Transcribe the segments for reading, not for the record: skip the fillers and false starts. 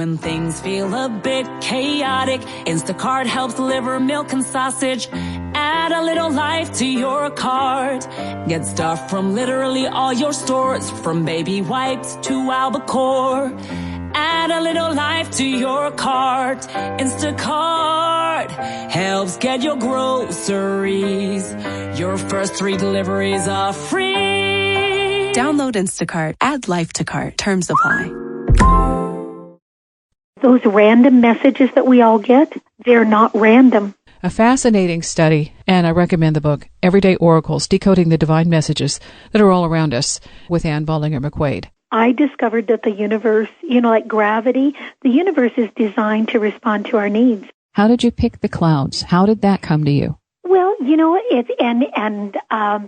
When things feel a bit chaotic, Instacart helps deliver milk and sausage. Add a little life to your cart. Get stuff from literally all your stores, from baby wipes to albacore. Add a little life to your cart. Instacart helps get your groceries. Your first 3 deliveries are free. Download Instacart. Add life to cart. Terms apply. Those random messages that we all get, they're not random. A fascinating study, and I recommend the book, Everyday Oracles, Decoding the Divine Messages That Are All Around Us, with Anne Bolinger-McQuade. I discovered that the universe, like gravity, the universe is designed to respond to our needs. How did you pick the clouds? How did that come to you? Well,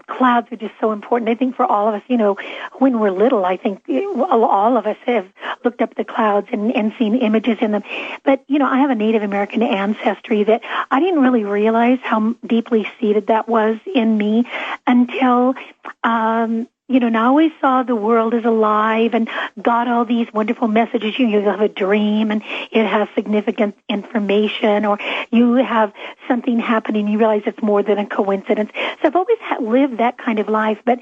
clouds are just so important. I think for all of us, when we're little, I think all of us have looked up the clouds and seen images in them. But, I have a Native American ancestry that I didn't really realize how deeply seated that was in me until, now we saw the world is alive and got all these wonderful messages. You have a dream and it has significant information, or you have something happening, you realize it's more than a coincidence. So I've always lived that kind of life. But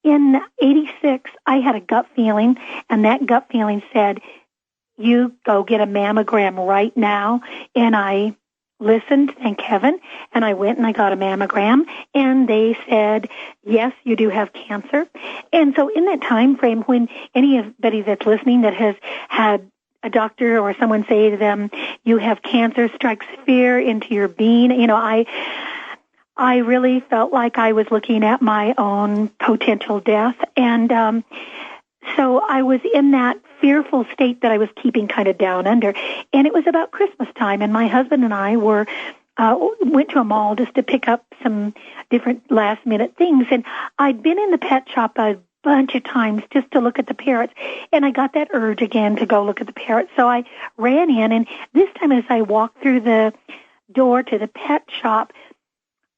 in '86, I had a gut feeling, and that gut feeling said, you go get a mammogram right now. And I listened, thank heaven, and I went and I got a mammogram, and they said, yes, you do have cancer. And so in that time frame, when anybody that's listening that has had a doctor or someone say to them, you have cancer, strikes fear into your being, I really felt like I was looking at my own potential death. And so I was in that fearful state that I was keeping kind of down under. And it was about Christmas time, and my husband and I went to a mall just to pick up some different last-minute things. And I'd been in the pet shop a bunch of times just to look at the parrots, and I got that urge again to go look at the parrots. So I ran in, and this time as I walked through the door to the pet shop,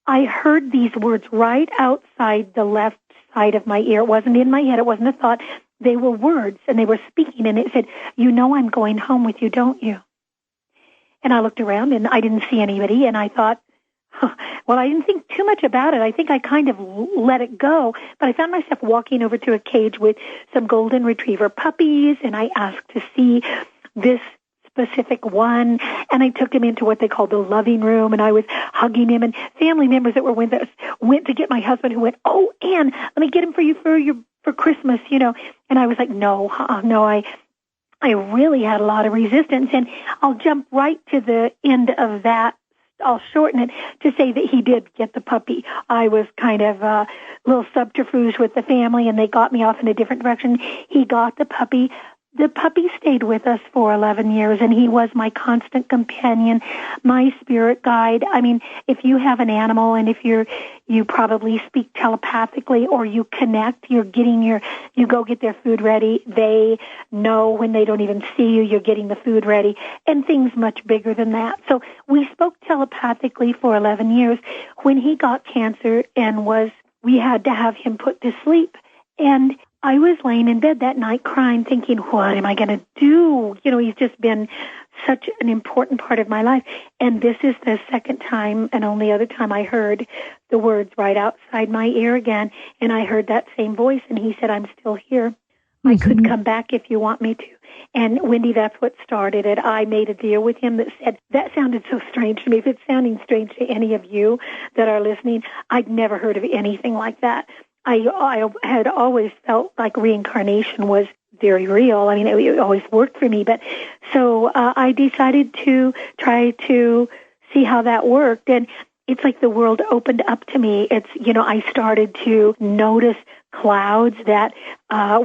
I heard these words right outside the left side of my ear. It wasn't in my head. It wasn't a thought. They were words, and they were speaking, and it said, I'm going home with you, don't you? And I looked around, and I didn't see anybody, and I thought, well, I didn't think too much about it. I think I kind of let it go, but I found myself walking over to a cage with some golden retriever puppies, and I asked to see this specific one, and I took him into what they call the loving room, and I was hugging him, and family members that were with us went to get my husband, who went, oh, Anne, let me get him for you for Christmas, and I was like, no, I really had a lot of resistance, and I'll jump right to the end of that. I'll shorten it to say that he did get the puppy. I was kind of a little subterfuge with the family, and they got me off in a different direction. He got the puppy. The puppy stayed with us for 11 years, and he was my constant companion, my spirit guide. I mean, if you have an animal, and if you probably speak telepathically, or you connect, you go get their food ready. They know when they don't even see you, you're getting the food ready, and things much bigger than that. So we spoke telepathically for 11 years. When he got cancer we had to have him put to sleep, and I was laying in bed that night crying, thinking, what am I going to do? He's just been such an important part of my life. And this is the second time and only other time I heard the words right outside my ear again. And I heard that same voice, and he said, I'm still here. I could come back if you want me to. And, Wendy, that's what started it. I made a deal with him that said, that sounded so strange to me. If it's sounding strange to any of you that are listening, I'd never heard of anything like that. I had always felt like reincarnation was very real. I mean, it always worked for me. But so I decided to try to see how that worked. And it's like the world opened up to me. I started to notice clouds that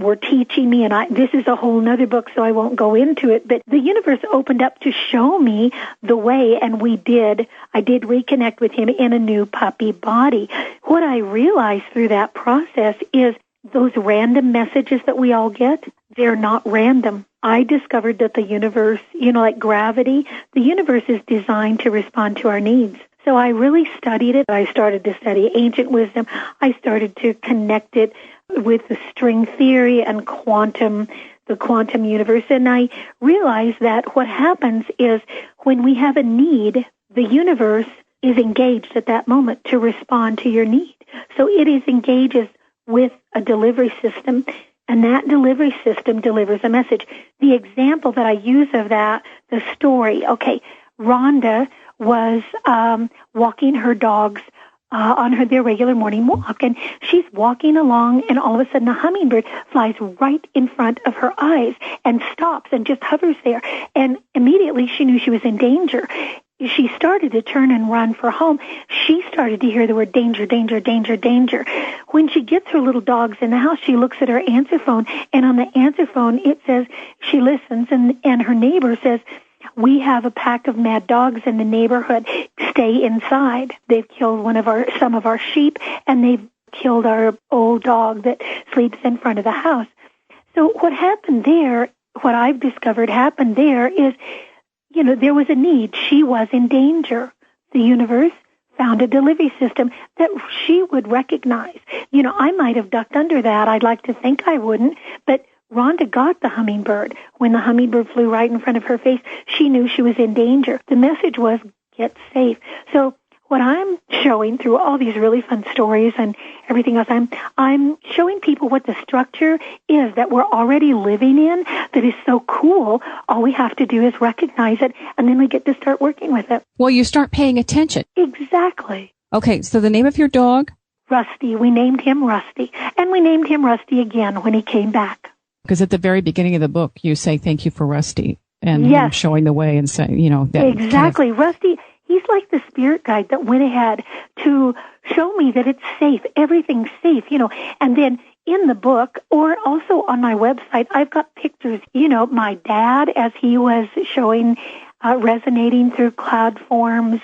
were teaching me, and this is a whole nother book, so I won't go into it, but the universe opened up to show me the way, and I did reconnect with him in a new puppy body. What I realized through that process is those random messages that we all get, they're not random. I discovered that the universe, like gravity, the universe is designed to respond to our needs. So I really studied it. I started to study ancient wisdom. I started to connect it with the string theory and quantum the quantum universe. And I realized that what happens is when we have a need, the universe is engaged at that moment to respond to your need. So it engages with a delivery system, and that delivery system delivers a message. The example that I use of that, the story, okay, Rhonda was walking her dogs on their regular morning walk, and she's walking along, and all of a sudden a hummingbird flies right in front of her eyes and stops and just hovers there, and immediately she knew she was in danger. She started to turn and run for home. She started to hear the word danger, danger, danger, danger. When she gets her little dogs in the house, she looks at her answer phone, and on the answer phone it says, she listens, and her neighbor says, "We have a pack of mad dogs in the neighborhood. Stay inside. They've killed some of our sheep, and they've killed our old dog that sleeps in front of the house." So what happened there, what I've discovered happened there is, there was a need. She was in danger. The universe found a delivery system that she would recognize. I might have ducked under that. I'd like to think I wouldn't, but Rhonda got the hummingbird. When the hummingbird flew right in front of her face, she knew she was in danger. The message was, get safe. So what I'm showing through all these really fun stories and everything else, I'm showing people what the structure is that we're already living in that is so cool. All we have to do is recognize it, and then we get to start working with it. Well, you start paying attention. Exactly. Okay, so the name of your dog? Rusty. We named him Rusty. And we named him Rusty again when he came back. Because at the very beginning of the book, you say, "Thank you for Rusty," and yes, him showing the way and saying, that exactly. Rusty, he's like the spirit guide that went ahead to show me that it's safe, everything's safe, and then in the book or also on my website, I've got pictures, my dad as he was showing, resonating through cloud forms,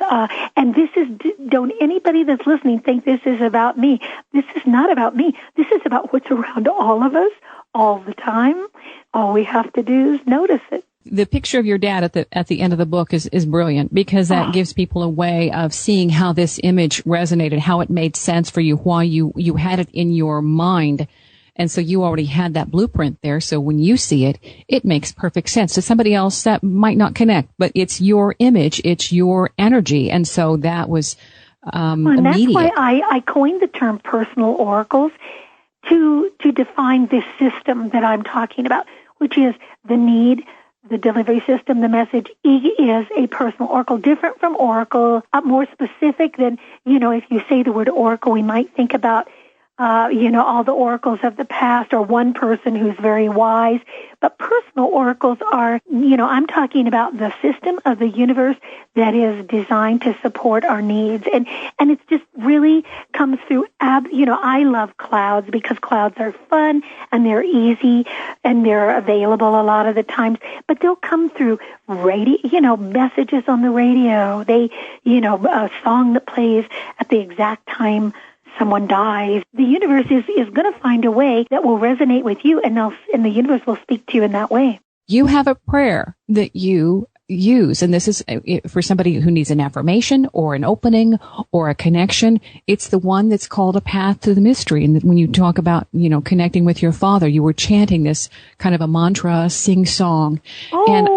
and this is, don't anybody that's listening think this is about me. This is not about me. This is about what's around all of us, all the time. All we have to do is notice it. The picture of your dad at the end of the book is brilliant, because that gives people a way of seeing how this image resonated, how it made sense for you, why you had it in your mind. And so you already had that blueprint there. So when you see it, it makes perfect sense to somebody else that might not connect, but it's your image, it's your energy. And so that was and immediate. That's why I coined the term personal oracles to define this system that I'm talking about, which is the need, the delivery system, the message is a personal oracle, different from oracle, more specific than, if you say the word oracle, we might think about, all the oracles of the past or one person who's very wise. But personal oracles are, I'm talking about the system of the universe that is designed to support our needs. And it's just really comes through, I love clouds because clouds are fun and they're easy and they're available a lot of the times. But they'll come through radio, messages on the radio. They, a song that plays at the exact time someone dies. The universe is going to find a way that will resonate with you, and the universe will speak to you in that way. You have a prayer that you use, and this is for somebody who needs an affirmation or an opening or a connection. It's the one that's called a path to the mystery. And when you talk about, connecting with your father, you were chanting this kind of a mantra, sing song. Oh, and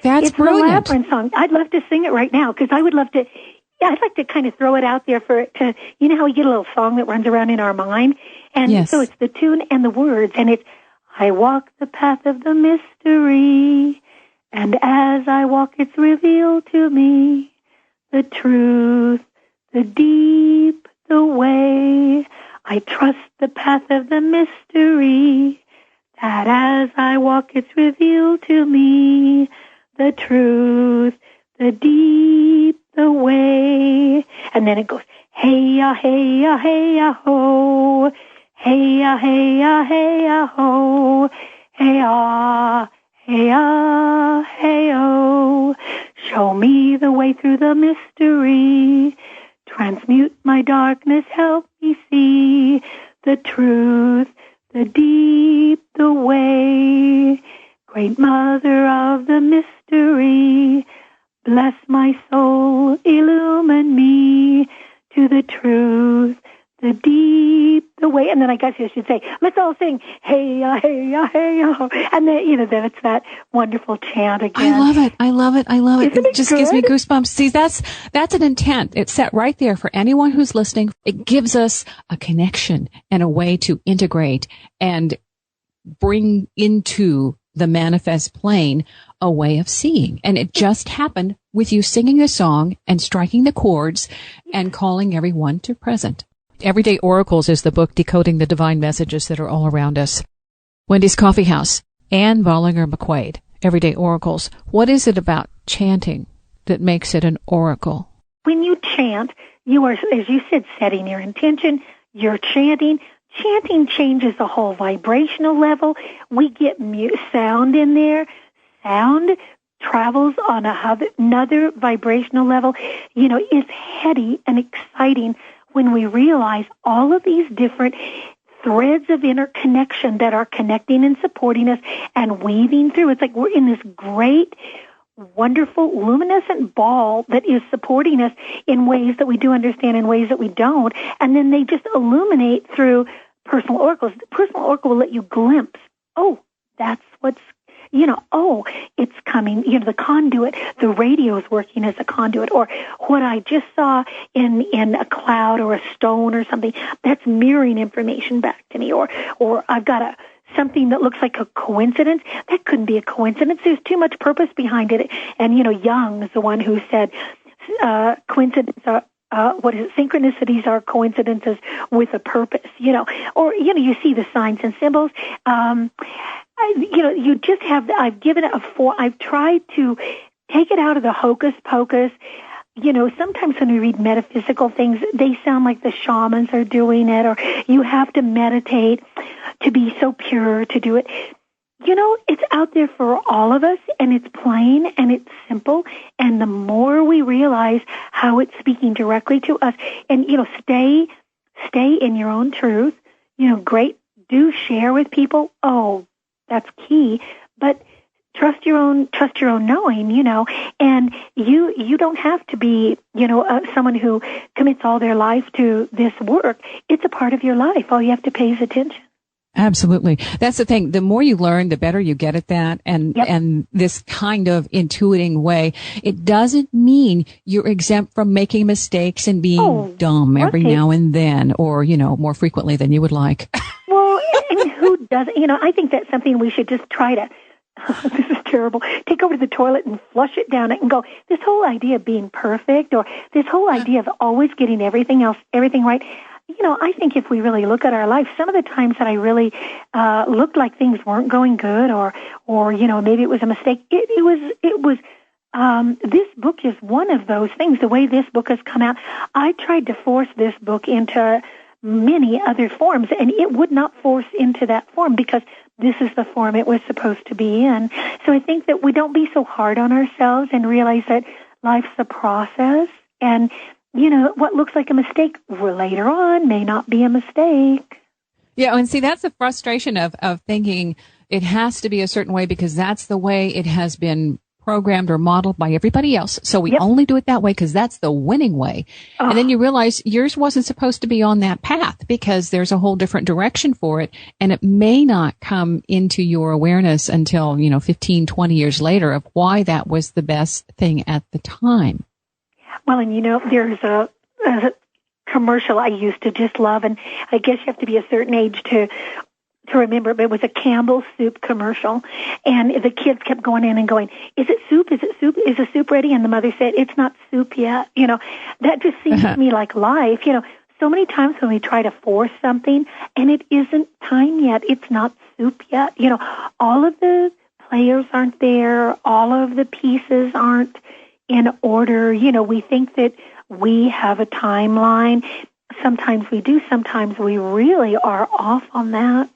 that's it's brilliant. It's a labyrinth song. I'd love to sing it right now because I would love to. Yeah, I'd like to kind of throw it out there for it to, how we get a little song that runs around in our mind. And yes. So it's the tune and the words, and it's, I walk the path of the mystery, and as I walk it's revealed to me the truth, the deep, the way. I trust the path of the mystery, that as I walk it's revealed to me the truth, the deep, the way. And then it goes, hey-ya, hey-ya, hey-ya, ho. Hey-ya, hey-ya, hey-ya, ho. Hey-ya, hey-ya, hey-oh. Show me the way through the mystery. Transmute my darkness, help me see the truth, the deep, the way. Great Mother of the mystery, bless my soul, illumine me to the truth, the deep, the way, and then I guess you should say, let's all sing, hey, hey, hey, and then, then it's that wonderful chant again. I love it. Isn't It just good? gives me goosebumps. See, that's an intent. It's set right there for anyone who's listening. It gives us a connection and a way to integrate and bring into the manifest plane a way of seeing. And it just happened with you singing a song and striking the chords and calling everyone to present. Everyday Oracles is the book decoding the divine messages that are all around us. Wendy's Coffee House and Bolinger-McQuade, Everyday Oracles. What is it about chanting that makes it an oracle? When you chant, you are, as you said, setting your intention. You're chanting. Chanting changes the whole vibrational level. We get sound in there. Sound travels on another vibrational level. It's heady and exciting when we realize all of these different threads of interconnection that are connecting and supporting us and weaving through. It's like we're in this great, wonderful, luminescent ball that is supporting us in ways that we do understand, in ways that we don't. And then they just illuminate through personal oracles. The personal oracle will let you glimpse, that's what's, it's coming, the conduit, the radio is working as a conduit, or what I just saw in a cloud or a stone or something, that's mirroring information back to me, or I've got something that looks like a coincidence. That couldn't be a coincidence. There's too much purpose behind it. And, Jung is the one who said, coincidence are, synchronicities are coincidences with a purpose, or, you see the signs and symbols. You just have, I've given it I've tried to take it out of the hocus pocus. Sometimes when we read metaphysical things, they sound like the shamans are doing it, or you have to meditate to be so pure to do it. It's out there for all of us, and it's plain and it's simple. And the more we realize how it's speaking directly to us, and, stay in your own truth, do share with people. Oh, that's key. But trust your own knowing, and you don't have to be, someone who commits all their life to this work. It's a part of your life. All you have to pay is attention. Absolutely. That's the thing. The more you learn, the better you get at that. And this kind of intuiting way, it doesn't mean you're exempt from making mistakes and being dumb every now and then, or, more frequently than you would like. Well, and who doesn't? I think that's something we should just try to, this is terrible, take over to the toilet and flush it down and go, this whole idea of being perfect, or this whole idea of always getting everything right. I think if we really look at our life, some of the times that I really looked like things weren't going good, or maybe it was a mistake. It was. This book is one of those things. The way this book has come out, I tried to force this book into many other forms, and it would not force into that form because this is the form it was supposed to be in. So I think that we don't be so hard on ourselves and realize that life's a process, and what looks like a mistake later on may not be a mistake. Yeah, and see, that's the frustration of thinking it has to be a certain way because that's the way it has been programmed or modeled by everybody else. So we only do it that way because that's the winning way. Oh. And then you realize yours wasn't supposed to be on that path because there's a whole different direction for it. And it may not come into your awareness until, 15, 20 years later of why that was the best thing at the time. Well, and there's a commercial I used to just love, and I guess you have to be a certain age to remember, but it was a Campbell's soup commercial, and the kids kept going in and going, is it soup? Is it soup? Is the soup ready? And the mother said, it's not soup yet. That just seems to me like life. So many times when we try to force something, and it isn't time yet, it's not soup yet. All of the players aren't there, all of the pieces aren't in order. We think that we have a timeline. Sometimes we do. Sometimes we really are off on that.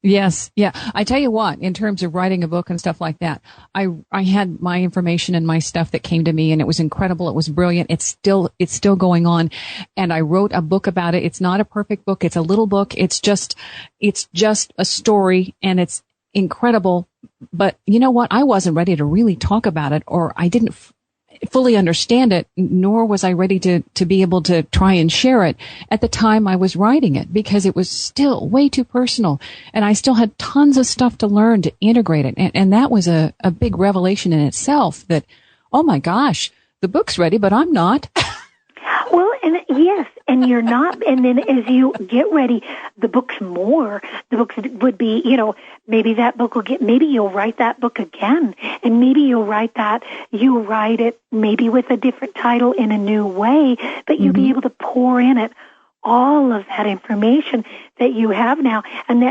Yes. Yeah. I tell you what, in terms of writing a book and stuff like that, I had my information and my stuff that came to me, and it was incredible. It was brilliant. It's still going on. And I wrote a book about it. It's not a perfect book. It's a little book. It's just a story, and it's incredible. But you know what? I wasn't ready to really talk about it, or I didn't fully understand it, nor was I ready to be able to try and share it at the time I was writing it, because it was still way too personal, and I still had tons of stuff to learn to integrate it. And that was a big revelation in itself, that, oh my gosh, the book's ready, but I'm not. Well, and yes, and you're not, and then as you get ready, the books would be, maybe that book will maybe you'll write that book again, and maybe you'll write it maybe with a different title in a new way, but you'll be able to pour in it all of that information that you have now, and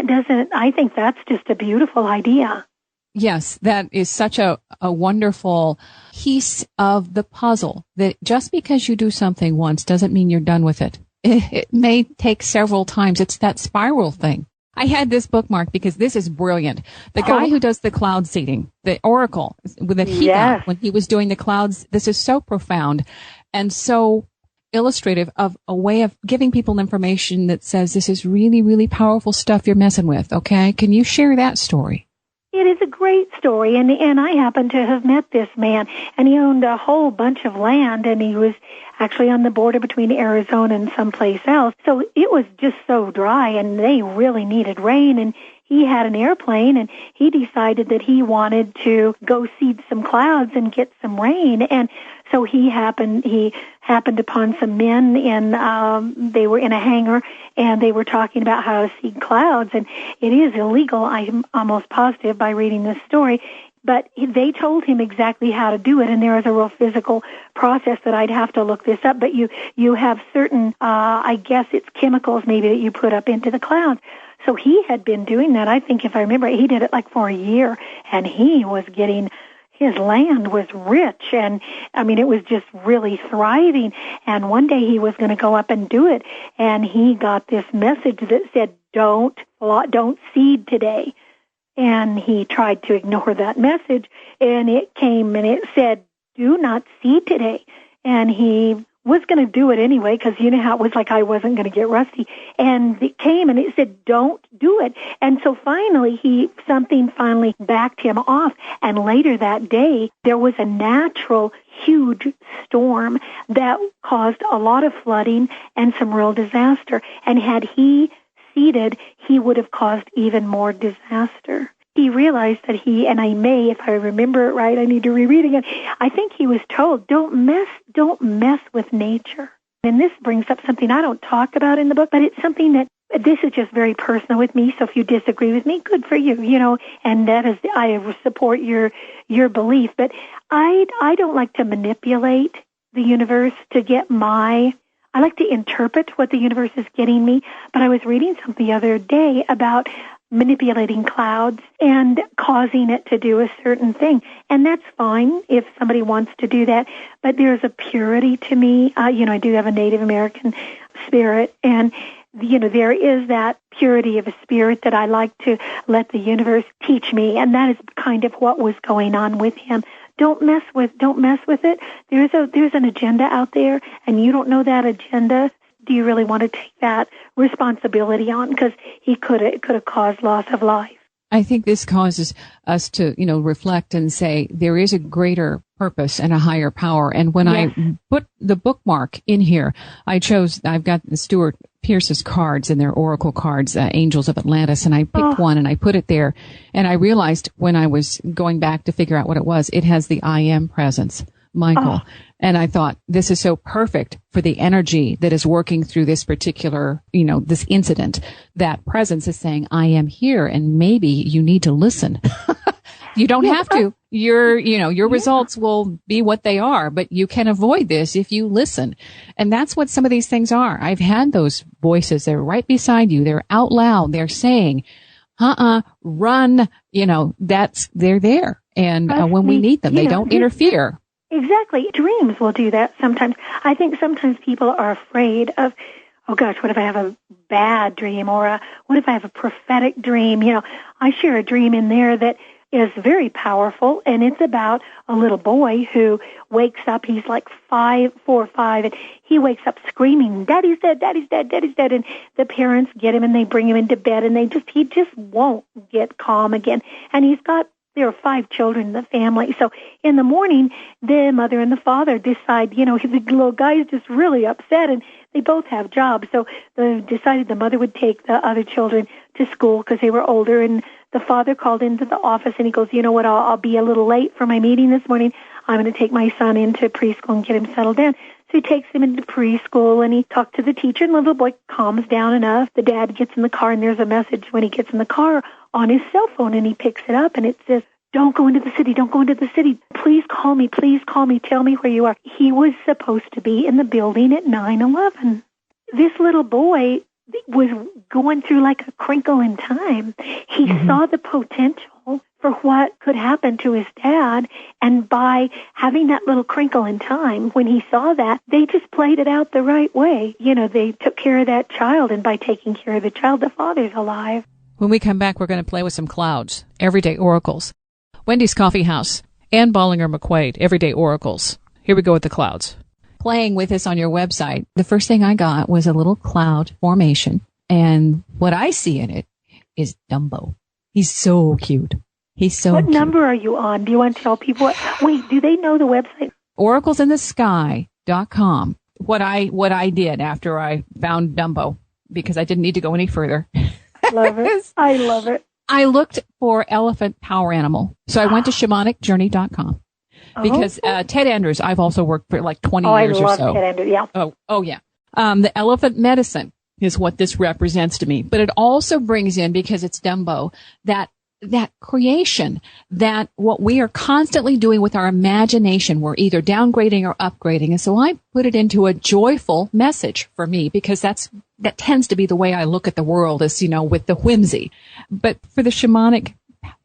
I think that's just a beautiful idea. Yes, that is such a wonderful piece of the puzzle, that just because you do something once doesn't mean you're done with it. It may take several times. It's that spiral thing. I had this bookmark because this is brilliant. The guy who does the cloud seeding, the oracle that he got when he was doing the clouds, this is so profound and so illustrative of a way of giving people information that says, this is really, really powerful stuff you're messing with. Okay. Can you share that story? It is a great story, and I happen to have met this man, and he owned a whole bunch of land, and he was actually on the border between Arizona and someplace else. So it was just so dry, and they really needed rain, and he had an airplane, and he decided that he wanted to go seed some clouds and get some rain. And so he happened upon some men, and they were in a hangar, and they were talking about how to seed clouds. And it is illegal, I'm almost positive, by reading this story. But they told him exactly how to do it, and there is a real physical process that I'd have to look this up. But you have certain, I guess it's chemicals maybe that you put up into the clouds. So he had been doing that. I think, if I remember, he did it like for a year, and his land was rich, and I mean, it was just really thriving. And one day he was going to go up and do it, and he got this message that said, don't seed today. And he tried to ignore that message, and it came and it said, do not seed today. And he was going to do it anyway, because you know how it was, like I wasn't going to get rusty. And it came and it said, don't do it. And so finally, something finally backed him off. And later that day, there was a natural huge storm that caused a lot of flooding and some real disaster. And had he seeded, he would have caused even more disaster. He realized that if I remember it right, I need to reread again. I think he was told, don't mess with nature. And this brings up something I don't talk about in the book, but it's something that, this is just very personal with me. So if you disagree with me, good for you, and that is, I support your belief. But I don't like to manipulate the universe to get I like to interpret what the universe is getting me. But I was reading something the other day about manipulating clouds and causing it to do a certain thing. And that's fine if somebody wants to do that. But there's a purity to me. I do have a Native American spirit. And, there is that purity of a spirit that I like to let the universe teach me. And that is kind of what was going on with him. Don't mess with it. There's an agenda out there, and you don't know that agenda. Do you really want to take that responsibility on? Because it could have caused loss of life. I think this causes us to, reflect and say there is a greater purpose and a higher power. And when I put the bookmark in here, I've got the Stuart Pearce's cards, and their oracle cards, Angels of Atlantis, and I picked one and I put it there. And I realized when I was going back to figure out what it was, it has the I am presence, Michael. And I thought, this is so perfect for the energy that is working through this particular, this incident. That presence is saying, I am here, and maybe you need to listen. You don't have to. Your results will be what they are, but you can avoid this if you listen. And that's what some of these things are. I've had those voices. They're right beside you. They're out loud. They're saying, run. They're there. And when we need them, they don't interfere. Exactly. Dreams will do that sometimes. I think sometimes people are afraid of, oh gosh, what if I have a bad dream, or what if I have a prophetic dream? I share a dream in there that is very powerful, and it's about a little boy who wakes up. He's like 4 or 5, and he wakes up screaming, "Daddy's dead, Daddy's dead, Daddy's dead!" And the parents get him and they bring him into bed, and he just won't get calm again. And he's got there are 5 children in the family. So in the morning, the mother and the father decide, the little guy is just really upset, and they both have jobs. So they decided the mother would take the other children to school because they were older, and the father called into the office, and he goes, you know what, I'll be a little late for my meeting this morning. I'm going to take my son into preschool and get him settled in. So he takes him into preschool, and he talks to the teacher, and the little boy calms down enough. The dad gets in the car, and there's a message when he gets in the car on his cell phone, and he picks it up, and it says, don't go into the city, don't go into the city. Please call me, tell me where you are. He was supposed to be in the building at 9/11. This little boy was going through like a crinkle in time. He saw the potential for what could happen to his dad, and by having that little crinkle in time, when he saw that, they just played it out the right way. They took care of that child, and by taking care of the child, the father's alive. When we come back, we're going to play with some clouds, everyday oracles. Wendy's Coffee House and Bolinger-McQuade, everyday oracles. Here we go with the clouds. Playing with this on your website, the first thing I got was a little cloud formation, and what I see in it is Dumbo. He's so cute. He's so What cute. number are you on? Do you want to tell people? Wait, do they know the website? Oraclesinthesky.com. What I did after I found Dumbo, because I didn't need to go any further. Love it. I love it. I looked for elephant power animal. So I went to shamanic.journey.com because Ted Andrews, I've also worked for like 20 years or so. I love Ted Andrews, yeah. Oh yeah. The elephant medicine is what this represents to me. But it also brings in, because it's Dumbo, that creation, that what we are constantly doing with our imagination, we're either downgrading or upgrading. And so I put it into a joyful message for me, because that tends to be the way I look at the world, is, with the whimsy. But for the shamanic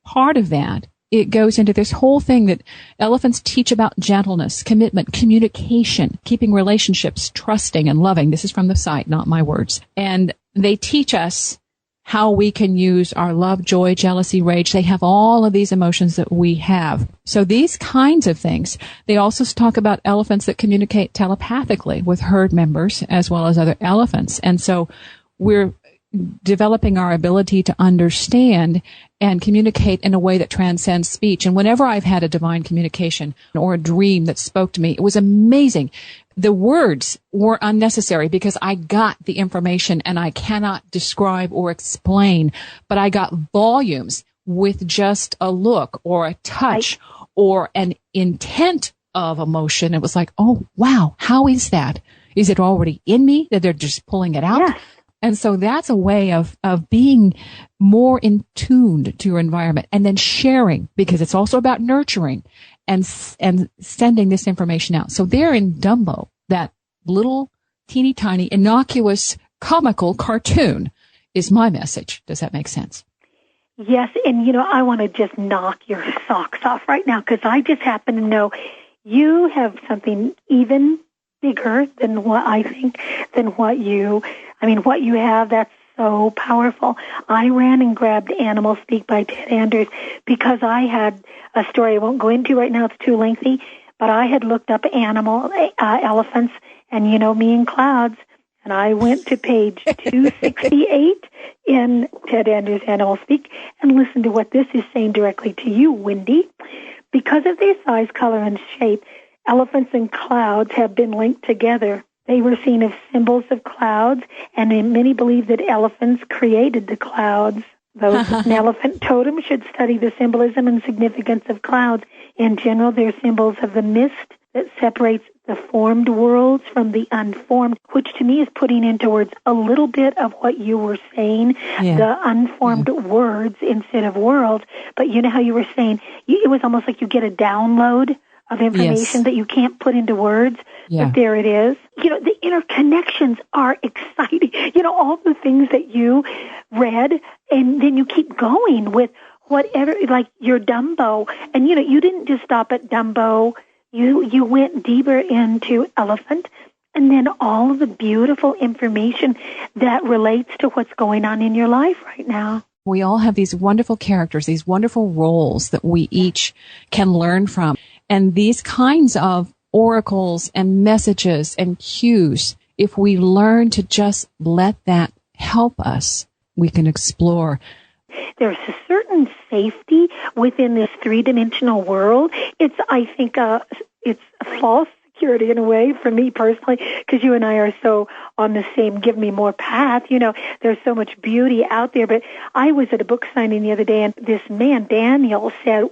part of that, it goes into this whole thing that elephants teach about gentleness, commitment, communication, keeping relationships, trusting and loving. This is from the site, not my words. And they teach us how we can use our love, joy, jealousy, rage. They have all of these emotions that we have. So these kinds of things. They also talk about elephants that communicate telepathically with herd members as well as other elephants. And so we're developing our ability to understand and communicate in a way that transcends speech. And whenever I've had a divine communication or a dream that spoke to me, it was amazing. The words were unnecessary because I got the information, and I cannot describe or explain, but I got volumes with just a look or a touch or an intent of emotion. It was like, oh, wow, how is that? Is it already in me that they're just pulling it out? Yes. And so that's a way of being more in tuned to your environment, and then sharing, because it's also about nurturing and sending this information out. So there in Dumbo, that little teeny tiny innocuous comical cartoon is my message. Does that make sense? Yes, and I want to just knock your socks off right now, because I just happen to know you have something even bigger than what I think, what you have. That's so powerful. I ran and grabbed Animal Speak by Ted Andrews because I had a story I won't go into right now. It's too lengthy, but I had looked up elephants, and me and clouds, and I went to page 268 in Ted Andrews' Animal Speak and listened to what this is saying directly to you, Wendy. Because of their size, color, and shape, elephants and clouds have been linked together. They were seen as symbols of clouds, and many believe that elephants created the clouds. Those with an elephant totem should study the symbolism and significance of clouds. In general, they're symbols of the mist that separates the formed worlds from the unformed, which to me is putting into words a little bit of what you were saying, the unformed words instead of worlds. But you know how you were saying, it was almost like you get a download of information that you can't put into words, but there it is. The interconnections are exciting. All the things that you read, and then you keep going with whatever, like your Dumbo. And, you didn't just stop at Dumbo. You went deeper into elephant, and then all of the beautiful information that relates to what's going on in your life right now. We all have these wonderful characters, these wonderful roles that we each can learn from. And these kinds of oracles and messages and cues, if we learn to just let that help us, we can explore. there's a certain safety within this three-dimensional world. It's, I think, it's a false security in a way for me personally, because you and I are so on the same give me more path. There's so much beauty out there. But I was at a book signing the other day, and this man, Daniel, said,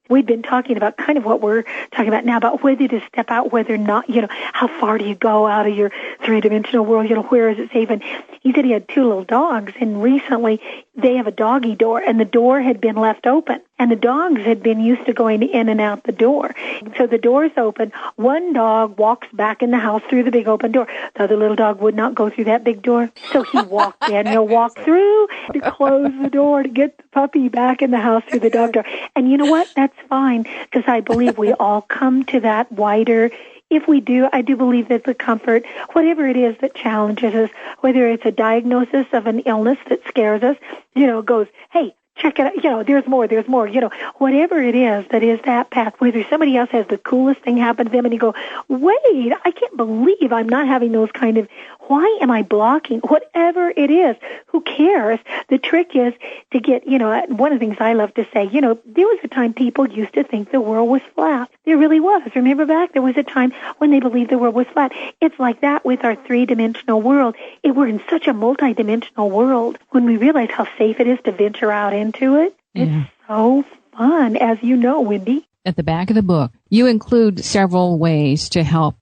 we'd been talking about kind of what we're talking about now, about whether to step out, whether not, how far do you go out of your three-dimensional world, where is it safe? And he said he had 2 little dogs, and recently they have a doggy door, and the door had been left open, and the dogs had been used to going in and out the door. So the door's open. One dog walks back in the house through the big open door. The other little dog would not go through that big door. So he walked in. He'll walk through to close the door to get the puppy back in the house through the dog door. And you know what? That's fine, because I believe we all come to that wider. If we do, I do believe that the comfort, whatever it is that challenges us, whether it's a diagnosis of an illness that scares us, goes, hey, check it out, there's more, whatever it is that is that path, whether somebody else has the coolest thing happen to them and you go, wait, I can't believe I'm not having those kind of, why am I blocking? Whatever it is, who cares? The trick is to get, one of the things I love to say, there was a time people used to think the world was flat. There really was. Remember back? There was a time when they believed the world was flat. It's like that with our three-dimensional world. We're in such a multi-dimensional world. When we realize how safe it is to venture out into it, it's so fun, as you know, Wendy. At the back of the book, you include several ways to help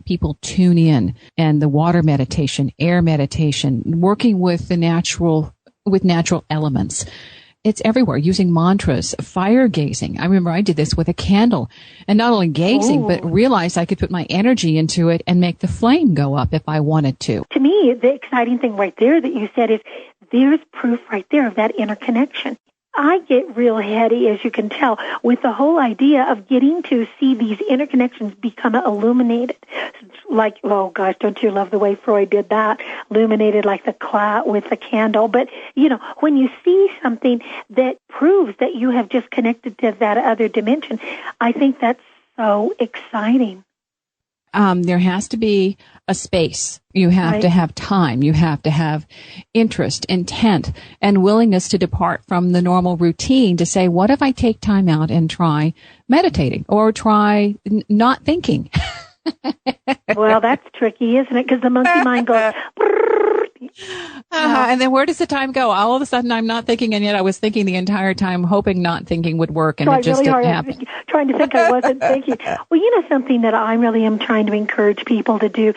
people tune in, and the water meditation, air meditation, working with natural elements. It's everywhere, using mantras, fire gazing. I remember I did this with a candle, and not only gazing, but realized I could put my energy into it and make the flame go up if I wanted to. To me, the exciting thing right there that you said is there's proof right there of that interconnection. I get real heady, as you can tell, with the whole idea of getting to see these interconnections become illuminated. Like, oh gosh, don't you love the way Freud did that? Illuminated like the cloud with the candle. But, when you see something that proves that you have just connected to that other dimension, I think that's so exciting. There has to be a space. You have to have time. You have to have interest, intent, and willingness to depart from the normal routine to say, what if I take time out and try meditating or try not thinking? Well, that's tricky, isn't it? Because the monkey mind goes... And then where does the time go? All of a sudden I'm not thinking, and yet I was thinking the entire time, hoping not thinking would work, and it just didn't happen. Trying to think I wasn't thinking. Well, something that I really am trying to encourage people to do,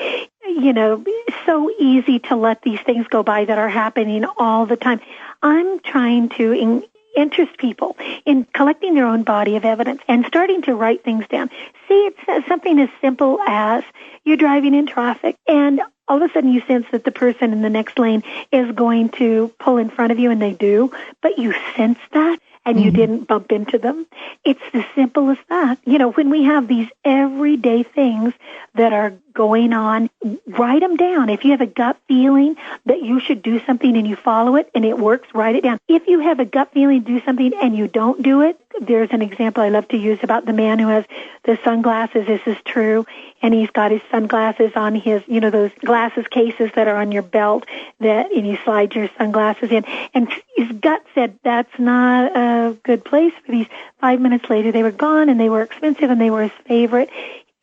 so easy to let these things go by that are happening all the time. I'm trying to interest people in collecting their own body of evidence and starting to write things down. See, it's something as simple as you're driving in traffic, and all of a sudden you sense that the person in the next lane is going to pull in front of you, and they do, but you sense that, and you didn't bump into them. It's as simple as that. When we have these everyday things that are going on, write them down. If you have a gut feeling that you should do something and you follow it and it works, write it down. If you have a gut feeling to do something and you don't do it, there's an example I love to use about the man who has the sunglasses. This is true. And he's got his sunglasses on his, those glasses cases that are on your belt and you slide your sunglasses in. And his gut said, that's not a good place for these. 5 minutes later, they were gone, and they were expensive, and they were his favorite.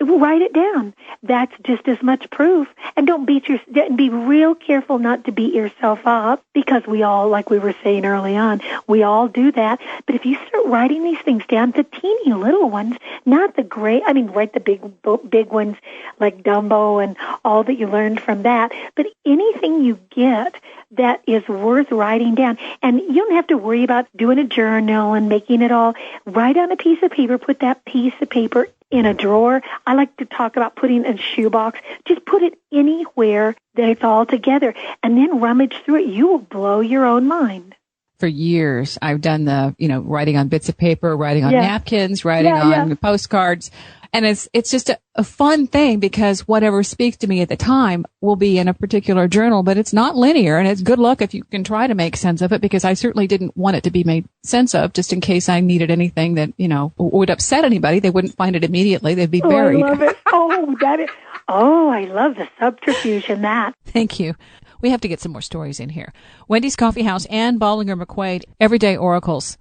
Write it down. That's just as much proof. And be real careful not to beat yourself up, because we all, like we were saying early on, we all do that. But if you start writing these things down, the teeny little ones, not the great, write the big ones like Dumbo and all that you learned from that, but anything you get that is worth writing down. And you don't have to worry about doing a journal and making it all. Write on a piece of paper, put that piece of paper in a drawer. I like to talk about putting it in a shoebox. Just put it anywhere that it's all together, and then rummage through it. You will blow your own mind. For years, I've done the, writing on bits of paper, writing on napkins, writing on postcards. And it's just a fun thing, because whatever speaks to me at the time will be in a particular journal, but it's not linear, and it's good luck if you can try to make sense of it, because I certainly didn't want it to be made sense of, just in case I needed anything that, would upset anybody. They wouldn't find it immediately. They'd be buried. I love it. I love the subterfuge in that. Thank you. We have to get some more stories in here. Wendy's Coffee House and Bolinger-McQuade, Everyday Oracles.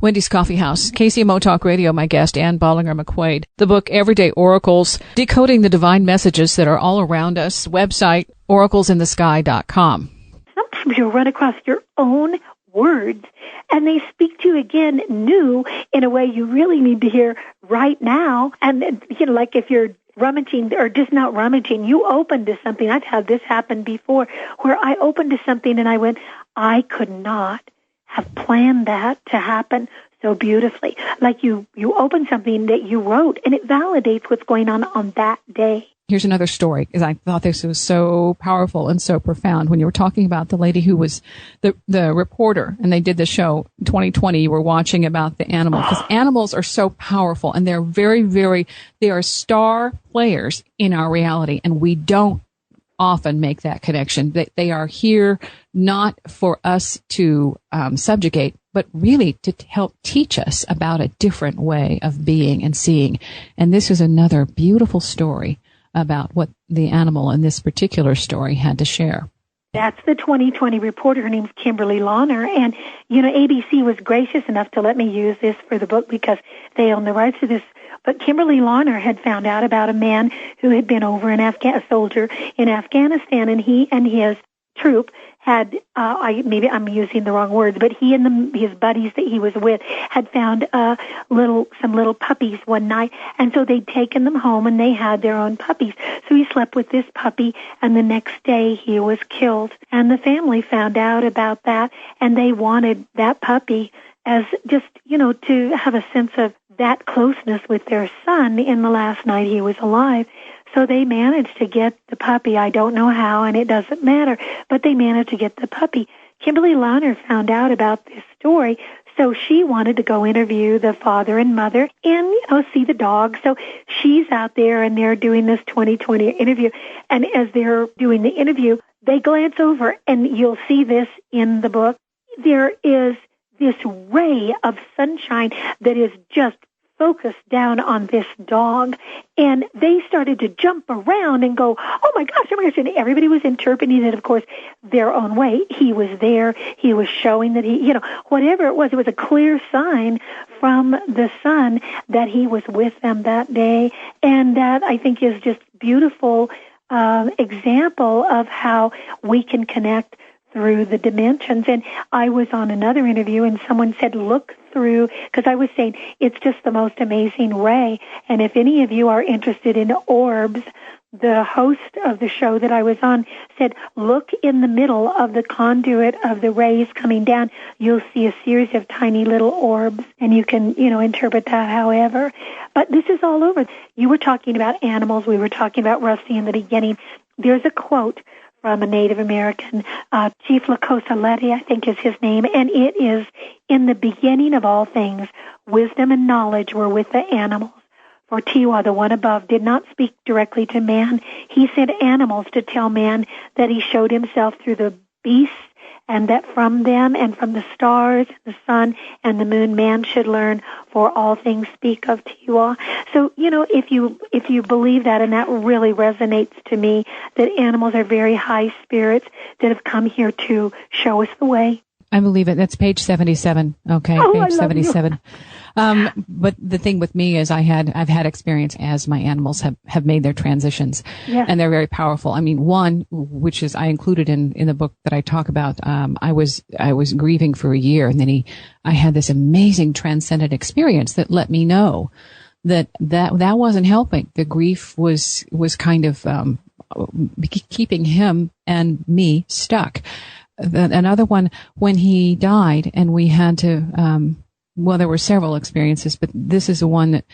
Wendy's Coffee House, KCMO Talk Radio, my guest, Ann Bolinger-McQuade. The book, Everyday Oracles, Decoding the Divine Messages That Are All Around Us. Website, oraclesinthesky.com. Sometimes you'll run across your own words, and they speak to you again new in a way you really need to hear right now. And, like if you're rummaging or just not rummaging, you open to something. I've had this happen before where I opened to something and I went, I could not have planned that to happen so beautifully. Like you open something that you wrote and it validates what's going on that day. Here's another story, because I thought this was so powerful and so profound. When you were talking about the lady who was the reporter, and they did the show 2020, you were watching about the animal, because animals are so powerful, and they're they are star players in our reality, and we don't often make that connection. They are here not for us to subjugate, but really to help teach us about a different way of being and seeing. And this is another beautiful story about what the animal in this particular story had to share. That's the 2020 reporter. Her name's Kimberly Lawner. And, ABC was gracious enough to let me use this for the book because they own the rights to this. But Kimberly Lawner had found out about a man who had been over a soldier in Afghanistan, and he and his troop had, maybe I'm using the wrong words, but he and his buddies that he was with had found some little puppies one night, and so they'd taken them home and they had their own puppies. So he slept with this puppy, and the next day he was killed. And the family found out about that, and they wanted that puppy as just, to have a sense of that closeness with their son in the last night he was alive. So they managed to get the puppy. I don't know how, and it doesn't matter, but they managed to get the puppy. Kimberly Lawner found out about this story, so she wanted to go interview the father and mother and, see the dog. So she's out there, and they're doing this 2020 interview. And as they're doing the interview, they glance over, and you'll see this in the book. There is this ray of sunshine that is just focused down on this dog, and they started to jump around and go, oh my gosh, and everybody was interpreting it, of course, their own way. He was there. He was showing that he, whatever it was a clear sign from the son that he was with them that day, and that I think is just beautiful example of how we can connect through the dimensions. And I was on another interview, and someone said, look through, because I was saying it's just the most amazing ray. And if any of you are interested in orbs, the host of the show that I was on said, look in the middle of the conduit of the rays coming down. You'll see a series of tiny little orbs, and you can, interpret that however. But this is all over. You were talking about animals. We were talking about Rusty in the beginning. There's a quote from a Native American, Chief Lakosaleti, I think is his name, and it is, in the beginning of all things, wisdom and knowledge were with the animals. For Tiwa, the one above, did not speak directly to man. He sent animals to tell man that he showed himself through the beasts, and that from them and from the stars, the sun, and the moon, man should learn, for all things speak of Tiwa. So, if you believe that, and that really resonates to me, that animals are very high spirits that have come here to show us the way. I believe it. That's page 77. Okay, page 77. But the thing with me is I've had experience as my animals have made their transitions. Yeah. And they're very powerful. I mean, one, which is I included in the book that I talk about, I was grieving for a year, and then I had this amazing transcendent experience that let me know that wasn't helping. The grief was kind of, keeping him and me stuck. Another one, when he died, and we had to, there were several experiences, but this is the one that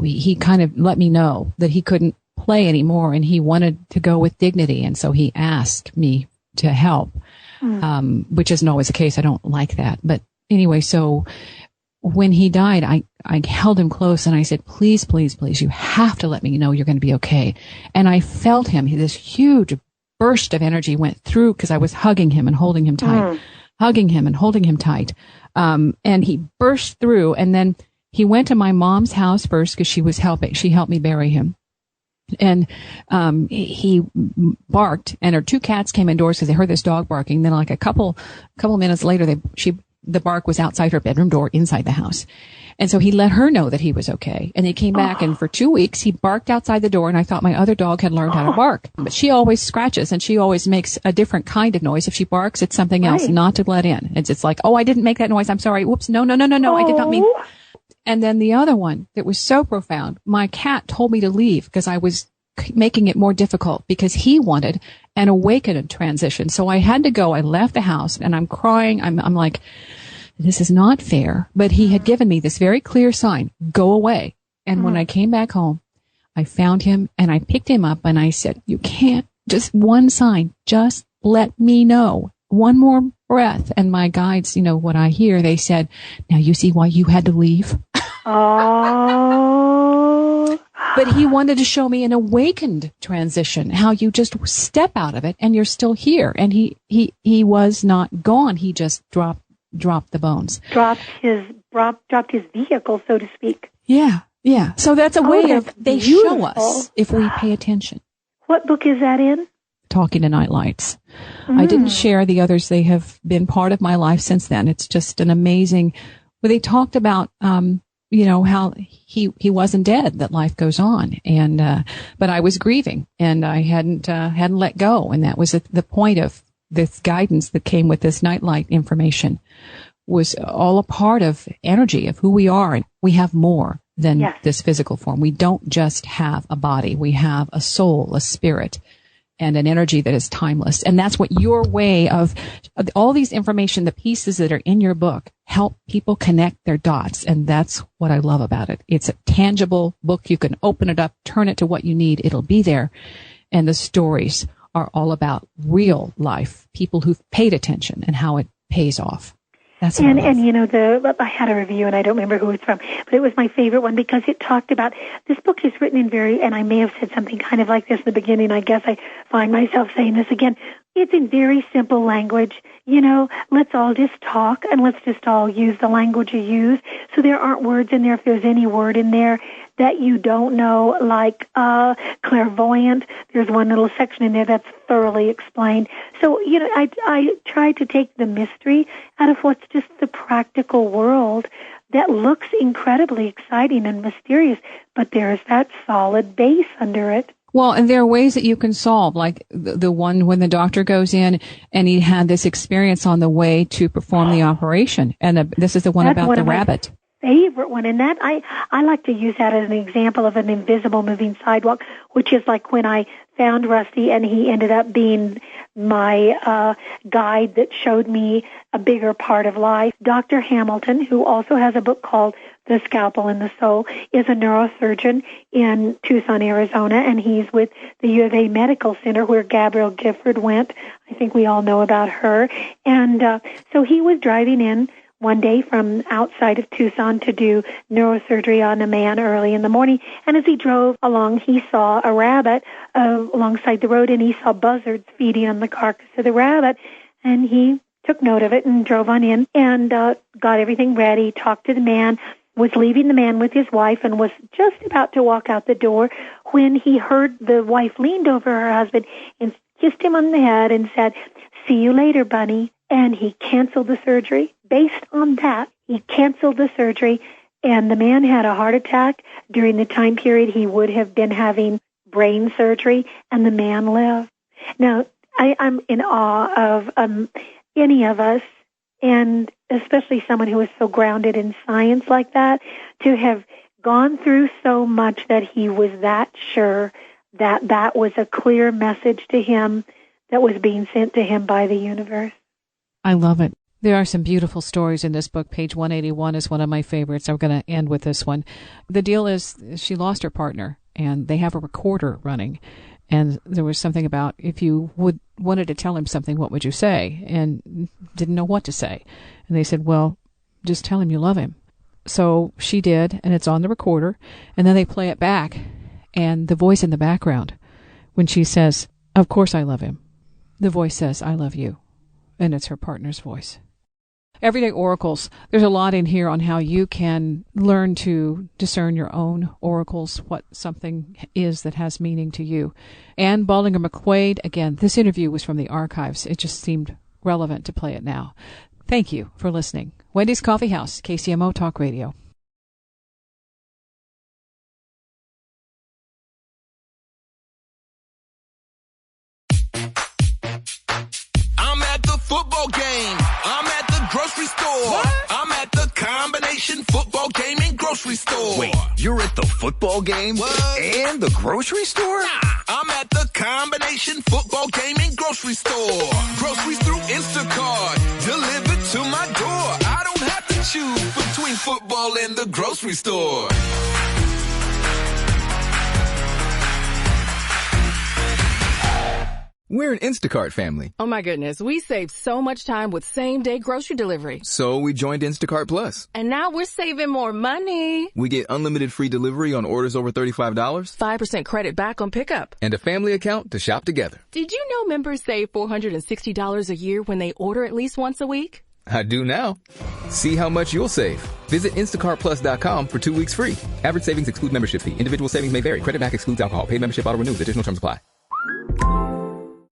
he kind of let me know that he couldn't play anymore, and he wanted to go with dignity, and so he asked me to help, which isn't always the case. I don't like that. But anyway, so when he died, I held him close, and I said, please, please, please, you have to let me know you're going to be okay. And I felt him, this huge burst of energy went through, because I was hugging him and holding him tight, hugging him and holding him tight. And he burst through, and then he went to my mom's house first, because she helped me bury him. And he barked, and her two cats came indoors because they heard this dog barking. Then, like a couple minutes later, the bark was outside her bedroom door, inside the house. And so he let her know that he was okay. And he came back, and for 2 weeks, he barked outside the door, and I thought my other dog had learned how to bark. But she always scratches, and she always makes a different kind of noise. If she barks, it's something else not to let in. It's like, oh, I didn't make that noise. I'm sorry. Whoops. No, I did not mean. And then the other one that was so profound, my cat told me to leave because I was making it more difficult because he wanted an awakened transition. So I had to go. I left the house, and I'm crying. I'm like, this is not fair. But he had given me this very clear sign, go away. And when I came back home, I found him and I picked him up and I said, you can't, just one sign, just let me know. One more breath. And my guides, what I hear, they said, now you see why you had to leave. Oh. But he wanted to show me an awakened transition, how you just step out of it and you're still here. And he was not gone. He just dropped the bones. Dropped his vehicle, so to speak. Yeah. So that's a way of, they beautiful. show us if we pay attention. What book is that in? Talking to Night Lights. I didn't share the others. They have been part of my life since then. It's just an amazing, well, they talked about, how he wasn't dead, that life goes on. And, but I was grieving and I hadn't let go. And that was the point of this guidance that came with this nightlight information, was all a part of energy of who we are. And we have more than this physical form. We don't just have a body. We have a soul, a spirit, and an energy that is timeless. And that's what your way of all these information, the pieces that are in your book, help people connect their dots. And that's what I love about it. It's a tangible book. You can open it up, turn it to what you need. It'll be there. And the stories are all about real life, people who've paid attention and how it pays off. That's what I had a review, and I don't remember who it's from, but it was my favorite one because it talked about, this book is written in and I may have said something kind of like this in the beginning. I guess I find myself saying this again. It's in very simple language. Let's all just talk and let's just all use the language you use. So there aren't words in there, if there's any word in there that you don't know, like clairvoyant. There's one little section in there that's thoroughly explained. So, I try to take the mystery out of what's just the practical world that looks incredibly exciting and mysterious, but there's that solid base under it. Well, and there are ways that you can solve, like the one when the doctor goes in and he had this experience on the way to perform the operation. And this is the one about the rabbit. Favorite one, and that I like to use that as an example of an invisible moving sidewalk, which is like when I found Rusty and he ended up being my guide that showed me a bigger part of life. Dr. Hamilton, who also has a book called The Scalpel and the Soul, is a neurosurgeon in Tucson, Arizona, and he's with the U of A Medical Center where Gabrielle Gifford went. I think we all know about her. And so he was driving in one day from outside of Tucson to do neurosurgery on a man early in the morning. And as he drove along, he saw a rabbit alongside the road, and he saw buzzards feeding on the carcass of the rabbit. And he took note of it and drove on in and got everything ready, talked to the man, was leaving the man with his wife, and was just about to walk out the door when he heard the wife leaned over her husband and kissed him on the head and said, "See you later, Bunny." And he canceled the surgery. Based on that, he canceled the surgery, and the man had a heart attack. During the time period, he would have been having brain surgery, and the man lived. Now, I'm in awe of any of us, and especially someone who is so grounded in science like that, to have gone through so much that he was that sure that that was a clear message to him that was being sent to him by the universe. I love it. There are some beautiful stories in this book. Page 181 is one of my favorites. I'm going to end with this one. The deal is she lost her partner, and they have a recorder running. And there was something about if you wanted to tell him something, what would you say? And didn't know what to say. And they said, well, just tell him you love him. So she did, and it's on the recorder. And then they play it back, and the voice in the background, when she says, "Of course I love him," the voice says, "I love you." And it's her partner's voice. Everyday oracles. There's a lot in here on how you can learn to discern your own oracles, what something is that has meaning to you. And Bolinger-McQuade, again, this interview was from the archives. It just seemed relevant to play it now. Thank you for listening. Wendy's Coffee House, KCMO Talk Radio. I'm at the football game. I'm at the grocery store. What? I'm at the combination football game and grocery store. Wait, you're at the football game? What? And the grocery store? Nah, I'm at the combination football game and grocery store. Groceries through Instacart, delivered to my door. I don't have to choose between football and the grocery store. We're an Instacart family. Oh my goodness, we saved so much time with same-day grocery delivery. So we joined Instacart Plus. And now we're saving more money. We get unlimited free delivery on orders over $35, 5% credit back on pickup, and a family account to shop together. Did you know members save $460 a year when they order at least once a week? I do now. See how much you'll save. Visit InstacartPlus.com for 2 weeks free. Average savings exclude membership fee. Individual savings may vary. Credit back excludes alcohol. Paid membership auto renews. Additional terms apply.